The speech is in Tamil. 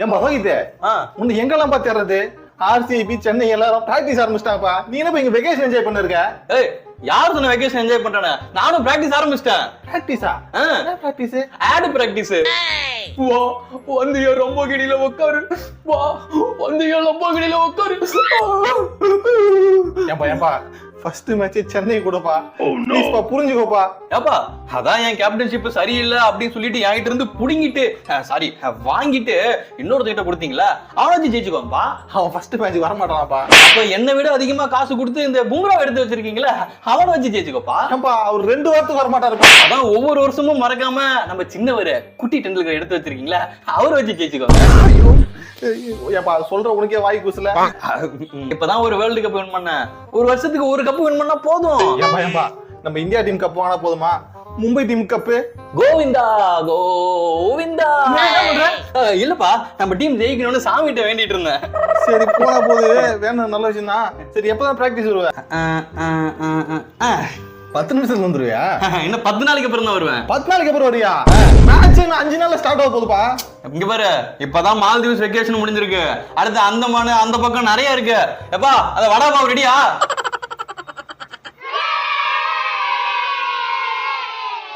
ஏன்பா ரோஹித், உன்னை எங்கெல்லாம் பாத்துறது? ஆர்சிபி, சென்னை எல்லாரும் பிராக்டிஸ் ஆரம்பிச்சிட்டாங்கப்பா. நீ என்ன இங்க வெகேஷன் என்ஜாய் பண்ணிருக்க? ஏய், யார் சொன்ன வெகேஷன் என்ஜாய் பண்றானே? நானும் பிராக்டிஸ் ஆரம்பிச்சிட்டேன். பிராக்டிஸா? என்ன பிராக்டிஸ்? Add practice. வா வந்தியா ரொம்ப கிடில உட்காரு. வா வந்தியா ரொம்ப கிடில உட்காரு. ஏன்பா ஃபர்ஸ்ட் மேட்ச் சென்னை கூடப்பா. ப்ளீஸ்ப்பா புரிஞ்சுக்கோப்பா. ஏப்பா அதான் என் கேப்டன்ஷிப் சரியில்லை அப்படின்னு சொல்லிட்டு என்கிட்ட இருந்து புடுங்கிட்டு சாரி வாங்கிட்டு இன்னொருத்த கொடுத்தீங்களா? அவனாச்சும் ஜெயிச்சுக்கோப்பா. அவன் ஃபர்ஸ்ட் மேட்ச் வர மாட்டானாப்பா. அப்ப என்னை விட அதிகமா காசு கொடுத்து இந்த பும்ரா எடுத்து வச்சிருக்கீங்களா? அவனை வச்சு ஜெயிச்சுக்கோப்பா. ஏன்பா அவர் 2 வாரத்துக்கு வர மாட்டாருப்பா. அதான் ஒவ்வொரு வருஷமும் மறக்காம நம்ம சின்னவரு குட்டி டெண்டுல்கர் எடுத்து வச்சிருக்கீங்களா? அவரை வச்சு ஜெயிச்சுக்கோங்க. ஏப்பா சொல்ற உனக்கே வாய் கூசல. இப்பதான் ஒரு வேர்ல்டு கப் வின் பண்ண. ஒரு வருஷத்துக்கு ஒரு கப் வின் பண்ணா போதும். ஏப்பா நம்ம இந்தியா டீம் கப் வாங்கினா போதுமா? Mumbai team cup Govinda Govinda. இல்லப்பா நம்ம டீம் ஜெயிக்கணும்னு சாமிகிட்ட வேண்டிட்டு இருந்தேன். சரி போனா போது வேணும், நல்ல விஷயம் தான். சரி எப்பதான் பிராக்டிஸ் வருவ? 10 நிமிஷத்துல வந்துருவியா? இன்னும் 10 நாளைக்கு அப்புறம் தான் வருவேன். 10 நாளைக்கு அப்புறம் வரியா? மேட்ச் 5 நாள்ல ஸ்டார்ட் ஆக போகுதுப்பா. இங்க பாரு, இப்பதான் மால்தீவ்ஸ் வெக்கேஷன் முடிஞ்சிருக்கு. அடுத்து அந்தமான் அந்த பக்கம் நிறைய இருக்கு. எப்பா அத வடாபாவ் ரெடியா?